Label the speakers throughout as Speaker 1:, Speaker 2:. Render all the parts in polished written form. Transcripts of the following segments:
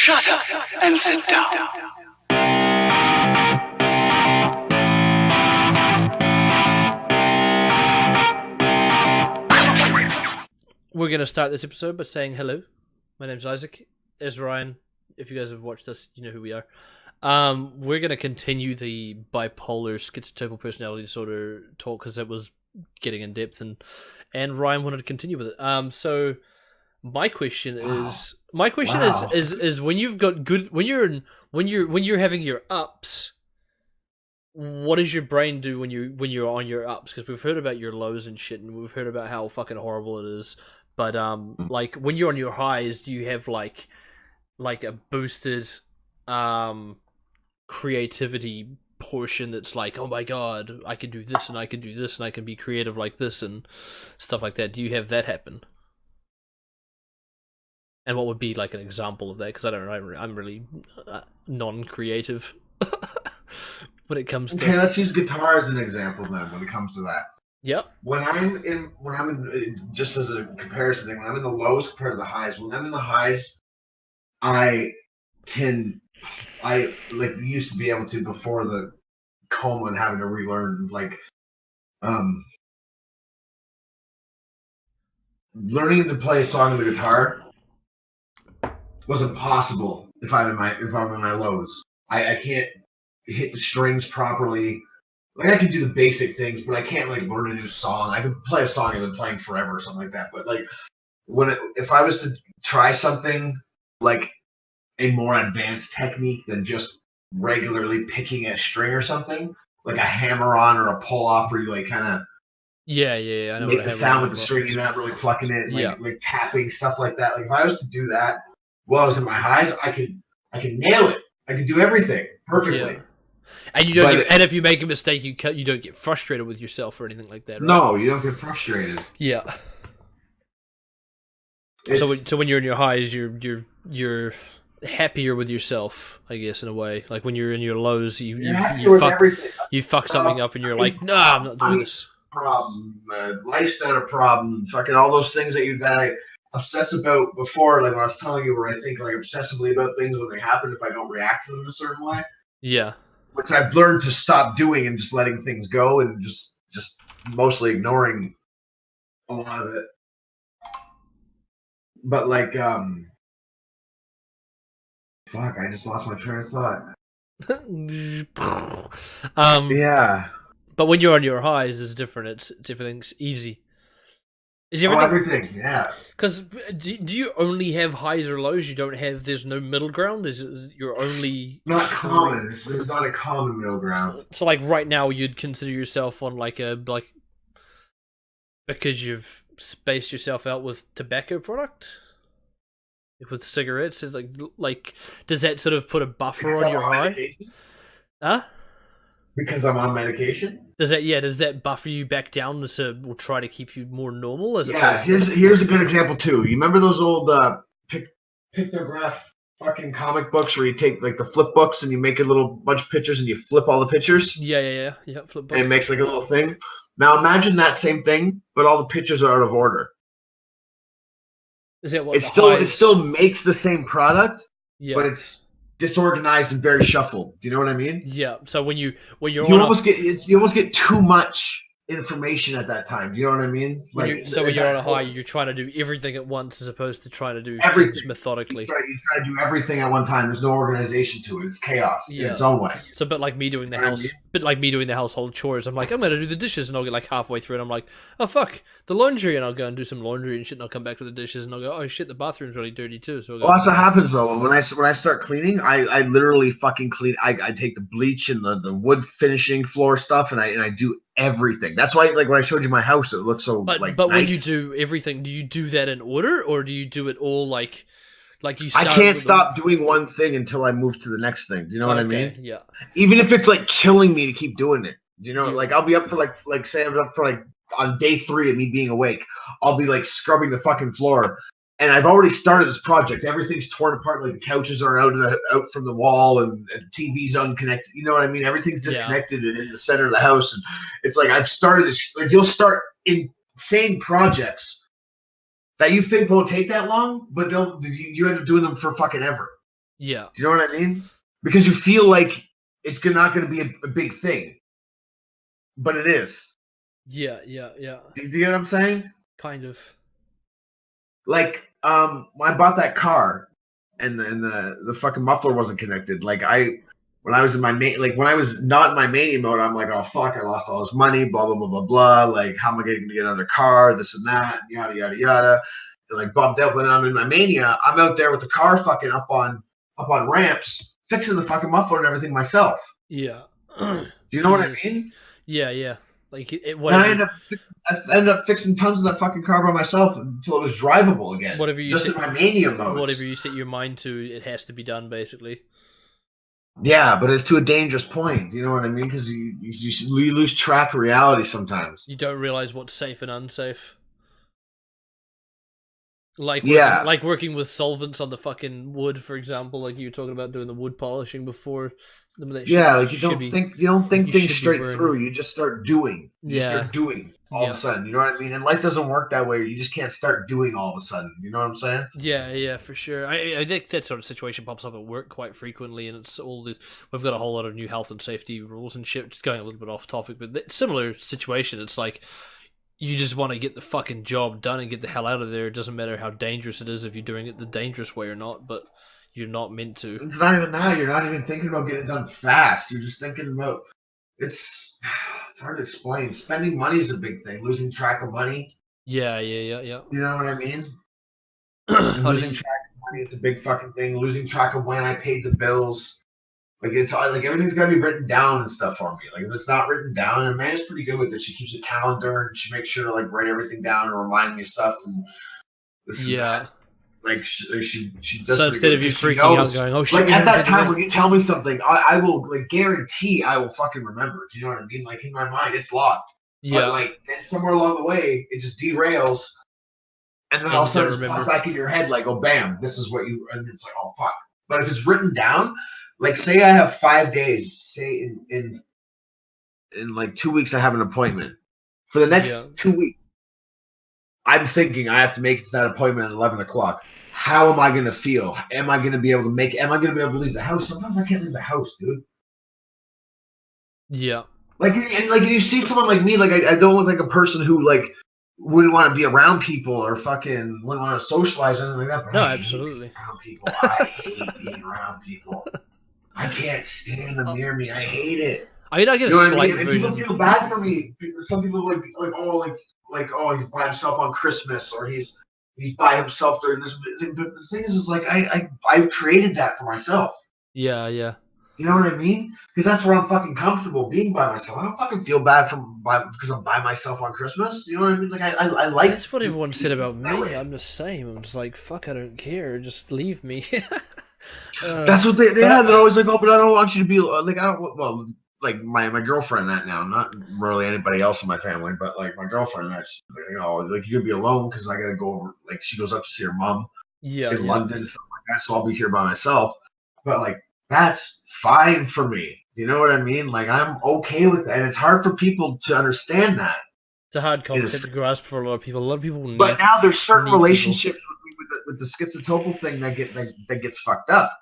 Speaker 1: Shut up and sit down.
Speaker 2: We're going to start this episode by saying hello. My name's Isaac. It's Ryan. If you guys have watched this, you know who we are. We're going to continue the bipolar schizotypal personality disorder talk because it was getting in depth, and Ryan wanted to continue with it. So my question is when you've got good when you're having your ups, what does your brain do when you're on your ups? Because we've heard about your lows and shit, and we've heard about how fucking horrible it is. But like when you're on your highs, do you have like a boosted creativity portion that's like, oh my god, I can do this and I can do this and I can be creative like this and stuff like that? Do you have that happen? And what would be like an example of that? Because I don't know, I'm really non-creative when it comes to.
Speaker 3: Okay, let's use guitar as an example then. When it comes to that,
Speaker 2: Yep.
Speaker 3: when I'm in, just as a comparison thing, when I'm in the lows compared to the highs. When I'm in the highs, I used to be able to before the coma and having to relearn, learning to play a song on the guitar was impossible if I'm in my lows. I can't hit the strings properly. Like I can do the basic things, but I can't learn a new song. I can play a song I've been playing forever or something like that. But if I was to try something like a more advanced technique than just regularly picking a string or something, like a hammer-on or a pull-off where you kind of
Speaker 2: I know
Speaker 3: make the sound with the string, you're not really plucking it, like tapping, stuff like that. Like if I was to do that while I was in my highs, I could nail it. I could do everything perfectly.
Speaker 2: Yeah. And you don't and if you make a mistake, you don't get frustrated with yourself or anything like that, right?
Speaker 3: No, you don't get frustrated.
Speaker 2: Yeah. So when you're in your highs, you're happier with yourself, I guess, in a way. Like when you're in your lows, you fuck something up, and you're like, nah, I'm not doing this.
Speaker 3: Problem, life's not a problem. Fucking all those things that I obsess about before, like when I was telling you, where I think obsessively about things when they happen if I don't react to them a certain way.
Speaker 2: Yeah.
Speaker 3: Which I've learned to stop doing and just letting things go and just mostly ignoring a lot of it. But fuck, I just lost my train of thought. Yeah.
Speaker 2: But when you're on your highs, it's different. Everything's easy. Is
Speaker 3: everything? Yeah.
Speaker 2: Because do you only have highs or lows? There's no middle ground? You're only...
Speaker 3: Not common. There's not a common middle ground.
Speaker 2: So right now, you'd consider yourself on because you've spaced yourself out with tobacco product? With cigarettes? Like does that sort of put a buffer on your high?
Speaker 3: Medication?
Speaker 2: Huh? Because
Speaker 3: I'm on medication? Does
Speaker 2: that buffer you back down will try to keep you more normal?
Speaker 3: Here's a good example too. You remember those old pictograph fucking comic books where you take the flip books and you make a little bunch of pictures and you flip all the pictures?
Speaker 2: Yeah, flip book.
Speaker 3: And it makes a little thing. Now imagine that same thing, but all the pictures are out of order.
Speaker 2: Is that what
Speaker 3: it still makes the same product, but it's disorganized and very shuffled. Do you know what I mean?
Speaker 2: Yeah. So when you
Speaker 3: almost get too much information at that time. Do you know what I mean?
Speaker 2: When you're on a high, you're trying to do everything at once as opposed to trying to do things methodically.
Speaker 3: You try to do everything at one time. There's no organization to it. It's chaos in its own way.
Speaker 2: It's a bit like me doing the household chores. I'm like, I'm gonna do the dishes, and I'll get halfway through, and I'm like, oh fuck, the laundry, and I'll go and do some laundry and shit, and I'll come back to the dishes, and I'll go, oh shit, the bathroom's really dirty too. So
Speaker 3: that's what happens though. When I start cleaning, I literally fucking clean. I take the bleach and the wood finishing floor stuff, and I do everything. That's why, when I showed you my house, it looks so
Speaker 2: but
Speaker 3: nice.
Speaker 2: When you do everything, do you do that in order, or do you do it all like you start?
Speaker 3: I can't stop doing one thing until I move to the next thing. Do you know what I mean?
Speaker 2: Yeah.
Speaker 3: Even if it's killing me to keep doing it. Do you know? I'll be up for say I'm up for on day 3 of me being awake, I'll be scrubbing the fucking floor. And I've already started this project. Everything's torn apart. The couches are out from the wall, and TV's unconnected. You know what I mean? Everything's disconnected and in the center of the house. And it's I've started this. You'll start insane projects that you think won't take that long, but you end up doing them for fucking ever.
Speaker 2: Yeah.
Speaker 3: Do you know what I mean? Because you feel like it's not going to be a big thing, but it is.
Speaker 2: Yeah.
Speaker 3: Do you get what I'm saying?
Speaker 2: Kind of.
Speaker 3: Like, when I bought that car, and the fucking muffler wasn't connected. Like, when I was in my when I was not in my mania mode, I'm like, oh fuck, I lost all this money, blah blah blah blah blah. Like, how am I going to get another car? This and that, and yada yada yada. And like bumped out. When I'm in my mania, I'm out there with the car fucking up on ramps, fixing the fucking muffler and everything myself.
Speaker 2: Yeah.
Speaker 3: Do you know what I mean?
Speaker 2: Yeah. Like it.
Speaker 3: And
Speaker 2: Whatever.
Speaker 3: I ended up fixing tons of that fucking car by myself until it was drivable again.
Speaker 2: Whatever you
Speaker 3: just
Speaker 2: set,
Speaker 3: in my mania mode.
Speaker 2: Whatever you set your mind to, it has to be done, basically.
Speaker 3: Yeah, but it's to a dangerous point. You know what I mean? Because you lose track of reality sometimes.
Speaker 2: You don't realize what's safe and unsafe. Like working with solvents on the fucking wood, for example. Like you were talking about doing the wood polishing before.
Speaker 3: Like you don't think things straight through. You just start doing. You start doing all of a sudden. You know what I mean? And life doesn't work that way. You just can't start doing all of a sudden. You know what I'm saying?
Speaker 2: Yeah, for sure. I think that sort of situation pops up at work quite frequently, and it's we've got a whole lot of new health and safety rules and shit. Just going a little bit off topic, but similar situation. It's like you just want to get the fucking job done and get the hell out of there. It doesn't matter how dangerous it is if you're doing it the dangerous way or not, but you're not meant to.
Speaker 3: It's not even that. You're not even thinking about getting it done fast. You're just thinking about it's hard to explain. Spending money is a big thing. Losing track of money.
Speaker 2: Yeah.
Speaker 3: You know what I mean? Losing track of money is a big fucking thing. Losing track of when I paid the bills. Like it's like everything's got to be written down and stuff for me. Like if it's not written down, and Amanda's pretty good with it. She keeps a calendar and she makes sure to like write everything down and remind me of stuff. And this and that. Like she does.
Speaker 2: So instead of you freaking out, going, "Oh shit!"
Speaker 3: Like at that time when you tell me something, I will like guarantee I will fucking remember. Do you know what I mean? Like in my mind, it's locked.
Speaker 2: Yeah.
Speaker 3: But like then somewhere along the way, it just derails, and then all of a sudden it pops back in your head like, "Oh, bam! This is what you." And it's like, "Oh fuck!" But if it's written down, like say I have 5 days, say in like 2 weeks I have an appointment. For the next 2 weeks, I'm thinking I have to make it to that appointment at 11 o'clock. How am I going to feel? Am I going to be able to make it? Am I going to be able to leave the house? Sometimes I can't leave the house, dude.
Speaker 2: Yeah.
Speaker 3: Like you see someone like me, like I don't look like a person who like wouldn't want to be around people or fucking wouldn't want to socialize or anything like that. But
Speaker 2: no,
Speaker 3: I
Speaker 2: absolutely.
Speaker 3: Hate being around people. I hate being around people. I can't stand them near me. I hate it.
Speaker 2: I mean, I get a slight version.
Speaker 3: And people feel bad for me. Some people like oh he's by himself on Christmas or he's by himself during this. But the thing is like I've created that for myself.
Speaker 2: Yeah.
Speaker 3: You know what I mean? Because that's where I'm fucking comfortable being by myself. I don't fucking feel bad because I'm by myself on Christmas. You know what I mean? Like I like.
Speaker 2: That's what everyone said about me. I'm the same. I'm just like fuck. I don't care. Just leave me.
Speaker 3: That's what they're always like. Oh, but I don't want you to be like I don't. Well, like my girlfriend that now, not really anybody else in my family, but like my girlfriend that like you're gonna be alone because I gotta go over. Like she goes up to see her mom in London and stuff like that, so I'll be here by myself. But like that's fine for me. You know what I mean? Like I'm okay with that, and it's hard for people to understand that.
Speaker 2: It's a hard concept to grasp for a lot of people. A lot of people need.
Speaker 3: But now there's certain relationships with the schizotypal thing that gets fucked up.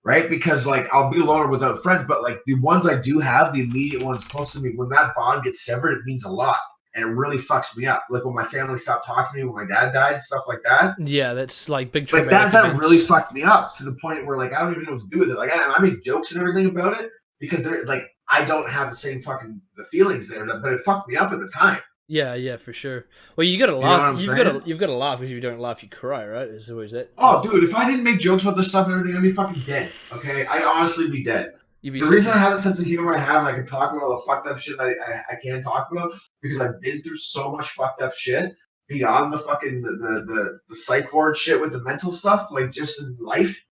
Speaker 3: Right? Because, like, I'll be alone without friends, but, like, the ones I do have, the immediate ones close to me, when that bond gets severed, it means a lot. And it really fucks me up. Like, when my family stopped talking to me, when my dad died, stuff like that.
Speaker 2: Yeah, that's, like, big traumatic
Speaker 3: events. That really fucked me up to the point where, like, I don't even know what to do with it. Like, I make jokes and everything about it because, they're like, I don't have the same fucking the feelings there, but it fucked me up at the time.
Speaker 2: Yeah, for sure. Well, you gotta laugh. You've got to laugh because if you don't laugh, you cry, right? It's always that.
Speaker 3: Oh, dude, if I didn't make jokes about this stuff and everything, I'd be fucking dead. Okay, I'd honestly be dead. The reason I have the sense of humor I have, and I can talk about all the fucked up shit I can talk about, because I've been through so much fucked up shit beyond the fucking the psych ward shit with the mental stuff, like just in life.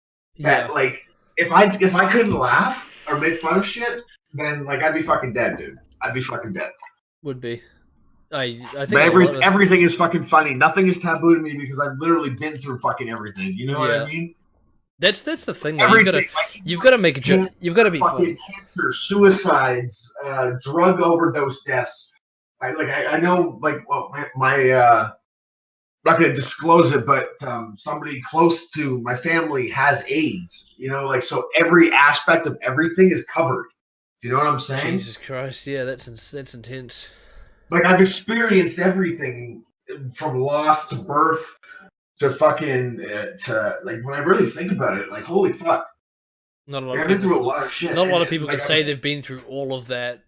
Speaker 3: That like if I couldn't laugh or make fun of shit, then like I'd be fucking dead, dude. I'd be fucking dead.
Speaker 2: Would be. I think
Speaker 3: everything is fucking funny. Nothing is taboo to me because I've literally been through fucking everything. You know what I mean?
Speaker 2: That's the thing. You've got to make a joke. You've got to be
Speaker 3: fucking funny. Cancer, suicides, drug overdose deaths. I know like well, my not going to disclose it, but somebody close to my family has AIDS. You know, like, so every aspect of everything is covered. Do you know what I'm saying?
Speaker 2: Jesus Christ, yeah, that's intense.
Speaker 3: Like, I've experienced everything from loss to birth to fucking to, like, when I really think about it, like, holy fuck.
Speaker 2: Not a lot
Speaker 3: Like,
Speaker 2: of
Speaker 3: I've been
Speaker 2: people.
Speaker 3: through a lot of shit.
Speaker 2: Not a lot of
Speaker 3: And,
Speaker 2: people
Speaker 3: like,
Speaker 2: can say they've been through all of that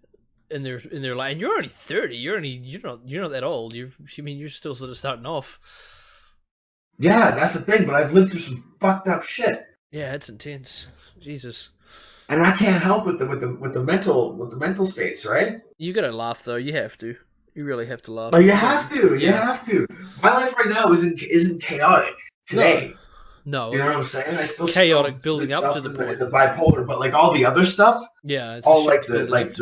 Speaker 2: in their life. And you're only 30. You're not that old. You're still sort of starting off.
Speaker 3: yeah, that's the thing. But I've lived through some fucked up shit,
Speaker 2: Yeah, it's intense. Jesus.
Speaker 3: and I can't help with the mental states, right?
Speaker 2: You gotta laugh though. You have to. You really have to laugh.
Speaker 3: But you have to. You
Speaker 2: Yeah.
Speaker 3: have to. My life right now isn't chaotic today.
Speaker 2: No.
Speaker 3: You know what I'm saying? I still
Speaker 2: chaotic
Speaker 3: still
Speaker 2: building up to the point.
Speaker 3: the bipolar, but like all the other stuff,
Speaker 2: Yeah, it's
Speaker 3: all
Speaker 2: shit
Speaker 3: like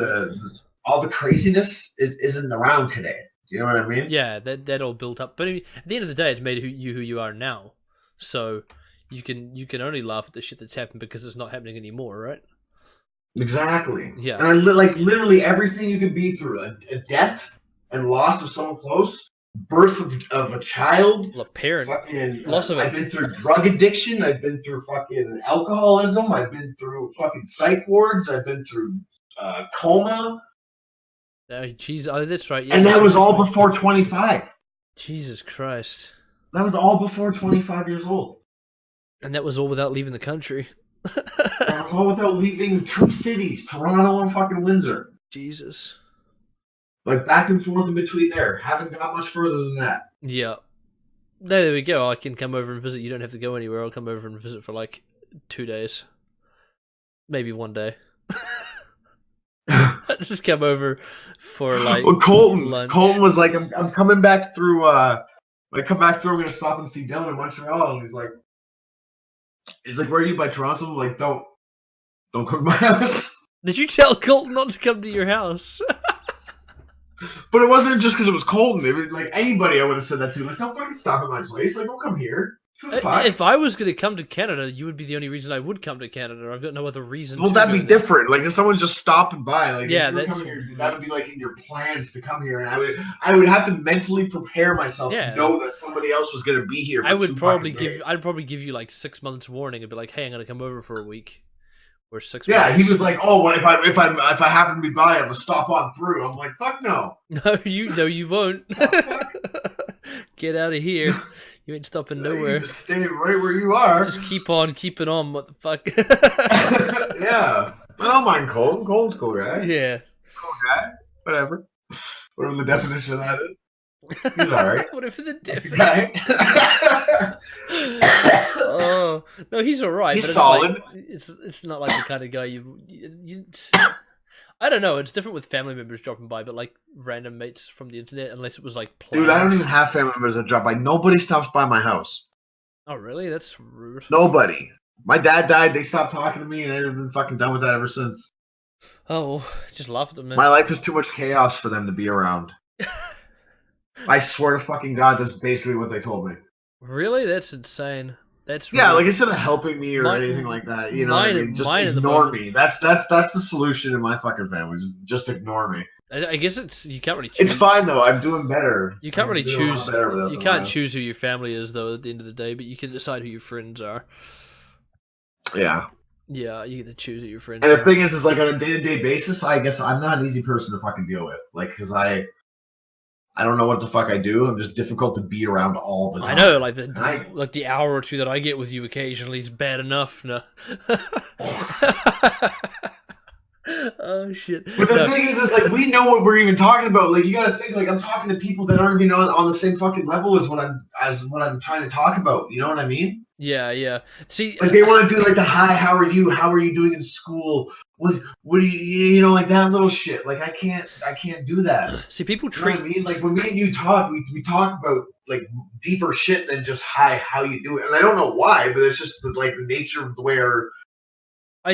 Speaker 3: all the craziness isn't around today. Do you know what I mean?
Speaker 2: Yeah, that all built up. But at the end of the day, it's made who you are now. So you can only laugh at the shit that's happened because it's not happening anymore, right?
Speaker 3: Exactly.
Speaker 2: Yeah.
Speaker 3: And I like literally everything you could be through: a death and loss of someone close, birth of a child,
Speaker 2: Well, a parent,
Speaker 3: fucking,
Speaker 2: loss of
Speaker 3: I've been through drug addiction. I've been through fucking alcoholism. I've been through fucking psych wards. I've been through coma.
Speaker 2: Jeez, oh, that's right. Yeah,
Speaker 3: And that was all before 25.
Speaker 2: Jesus Christ.
Speaker 3: That was all before 25 years old.
Speaker 2: And that was all without leaving the country.
Speaker 3: That was all without leaving two cities, Toronto and fucking Windsor.
Speaker 2: Jesus.
Speaker 3: Like back and forth in between there. Haven't got much further than that.
Speaker 2: Yeah. There we go. I can come over and visit. You don't have to go anywhere. I'll come over and visit for like 2 days. Maybe 1 day. Just come over for like lunch.
Speaker 3: Colton was like, I'm coming back through. When I come back through, I'm gonna stop and see Dylan in Montreal. And he's like, where are you, by Toronto? I'm like, don't come to my house.
Speaker 2: Did you tell Colton not to come to your house?
Speaker 3: But it wasn't just because it was Colton. It was like anybody I would have said that to. Like, don't fucking stop at my place. Like, don't come here.
Speaker 2: If I was going to come to Canada, you would be the only reason I would come to Canada. I've got no other reason.
Speaker 3: Well, that'd be different. Like, if someone's just stopping by, like,
Speaker 2: yeah,
Speaker 3: that would be like in your plans to come here, and I would have to mentally prepare myself to know that somebody else was going to be here.
Speaker 2: I'd probably give you like 6 months warning and be like, hey, I'm going to come over for a week. Or 6 months.
Speaker 3: Yeah, he was like, "Oh, what if I happen to be by, I'm gonna stop on through." I'm like, "Fuck no."
Speaker 2: No, you won't. Get out of here. You ain't stopping nowhere.
Speaker 3: You just stay right where you are.
Speaker 2: Just keep on keeping on. What the fuck?
Speaker 3: Yeah, I don't mind Colton. Colton's a cool guy.
Speaker 2: Yeah,
Speaker 3: cool guy. Whatever the definition of that is. He's alright.
Speaker 2: Whatever the definition. Oh no, he's alright.
Speaker 3: He's
Speaker 2: but
Speaker 3: solid.
Speaker 2: It's not like the kind of guy you I don't know. It's different with family members dropping by, but like random mates from the internet, unless it was like plans.
Speaker 3: Dude, I don't even have family members that drop by. Nobody stops by my house.
Speaker 2: Oh really? That's rude.
Speaker 3: Nobody. My dad died. They stopped talking to me, and they've been fucking done with that ever since.
Speaker 2: Oh, just laugh at them, man.
Speaker 3: My life is too much chaos for them to be around. I swear to fucking God, that's basically what they told me.
Speaker 2: Really? That's insane. That's
Speaker 3: yeah, like instead of helping me or anything like that, you know what I mean? Just ignore me. That's the solution in my fucking family. Just ignore me.
Speaker 2: I guess you can't really choose.
Speaker 3: It's fine though. I'm doing better.
Speaker 2: You can't really choose. You can't choose who your family is though at the end of the day, but you can decide who your friends are.
Speaker 3: Yeah.
Speaker 2: Yeah, you get to choose who your friends
Speaker 3: are.
Speaker 2: And
Speaker 3: the thing is like on a day-to-day basis, I guess I'm not an easy person to fucking deal with. Like, because I don't know what the fuck I do. I'm just difficult to be around all the time.
Speaker 2: I know, like the hour or two that I get with you occasionally is bad enough. No. Oh shit!
Speaker 3: But the thing is like we know what we're even talking about. Like you gotta think, like I'm talking to people that aren't even on the same fucking level as what I'm trying to talk about. You know what I mean?
Speaker 2: Yeah, yeah. See,
Speaker 3: like they want to do like the hi, how are you? How are you doing in school? What do you know, like that little shit. Like I can't do that.
Speaker 2: See, people treat.
Speaker 3: You know what I mean? Like when me and you talk, we talk about like deeper shit than just hi, how you do it. And I don't know why, but it's just like the nature of the way our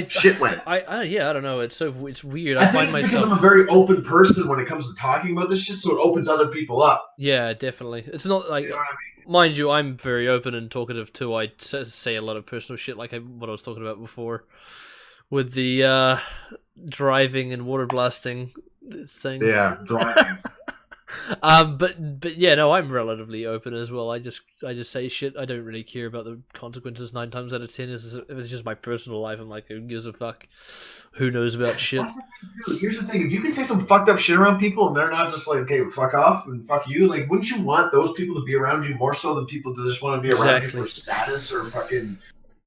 Speaker 3: shit went.
Speaker 2: Yeah, I don't know. It's weird.
Speaker 3: I find myself because I'm a very open person when it comes to talking about this shit, so it opens other people up.
Speaker 2: Yeah, definitely. It's not like,
Speaker 3: you know what I mean?
Speaker 2: Mind you, I'm very open and talkative too. I say a lot of personal shit, like what I was talking about before, with the driving and water blasting thing.
Speaker 3: Yeah, driving.
Speaker 2: But yeah, no, I'm relatively open as well. I just say shit. I don't really care about the consequences 9 times out of 10. If it's just my personal life, I'm like, who gives a fuck? Who knows about shit?
Speaker 3: That's the thing, too. Here's the thing: if you can say some fucked up shit around people, and they're not just like, "Okay, fuck off and fuck you," like, wouldn't you want those people to be around you more so than people to just want to be around you for status or fucking,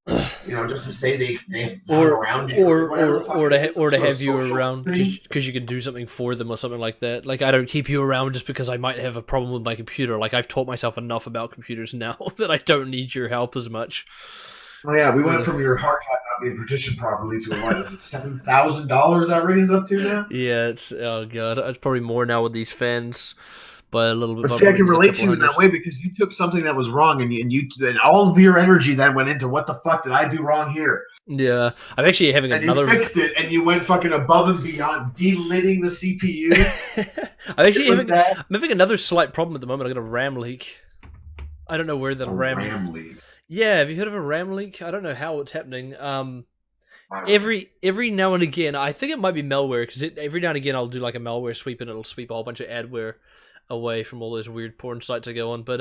Speaker 3: just to say they hung around you
Speaker 2: or to have you around because you can do something for them or something like that. Like, I don't keep you around just because I might have a problem with my computer. Like, I've taught myself enough about computers now that I don't need your help as much.
Speaker 3: Oh yeah, we went from your hard drive not being partitioned properly to what is it, $7,000 that ring is up to now?
Speaker 2: Yeah, it's oh god, it's probably more now with these fans. By a little bit.
Speaker 3: But see, I can relate to you in that way because you took something that was wrong and all of your energy then went into what the fuck did I do wrong here?
Speaker 2: Yeah, I'm actually having another.
Speaker 3: You fixed it, and you went fucking above and beyond, delitting the CPU.
Speaker 2: I'm having another slight problem at the moment. I got a RAM leak. I don't know where the
Speaker 3: RAM leak.
Speaker 2: Yeah, have you heard of a RAM leak? I don't know how it's happening. Every now and again, I think it might be malware because every now and again I'll do like a malware sweep and it'll sweep a whole bunch of adware away from all those weird porn sites I go on. But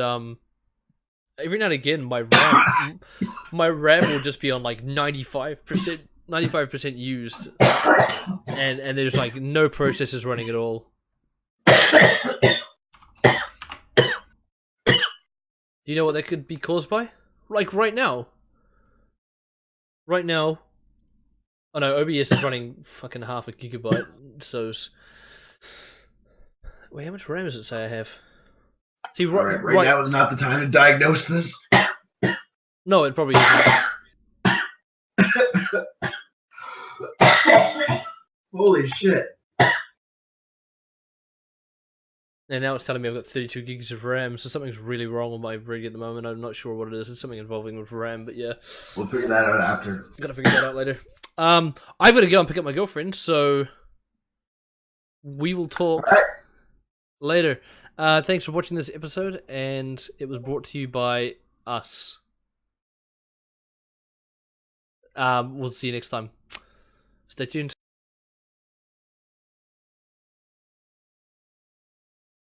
Speaker 2: every now and again my RAM will just be on like 95% used, and there's like no processes running at all. Do you know what that could be caused by? Like right now. Oh no, OBS is running fucking half a gigabyte, so... Wait, how much RAM does it say I have? See,
Speaker 3: right now is not the time to diagnose this.
Speaker 2: No, it probably isn't.
Speaker 3: Holy shit.
Speaker 2: And now it's telling me I've got 32 gigs of RAM, so something's really wrong with my rig at the moment. I'm not sure what it is. It's something involving with RAM, but yeah.
Speaker 3: We'll figure that out after.
Speaker 2: Gotta figure that out later. I've got to go and pick up my girlfriend, so we will talk later. Thanks for watching this episode, and it was brought to you by us. We'll see you next time. Stay tuned.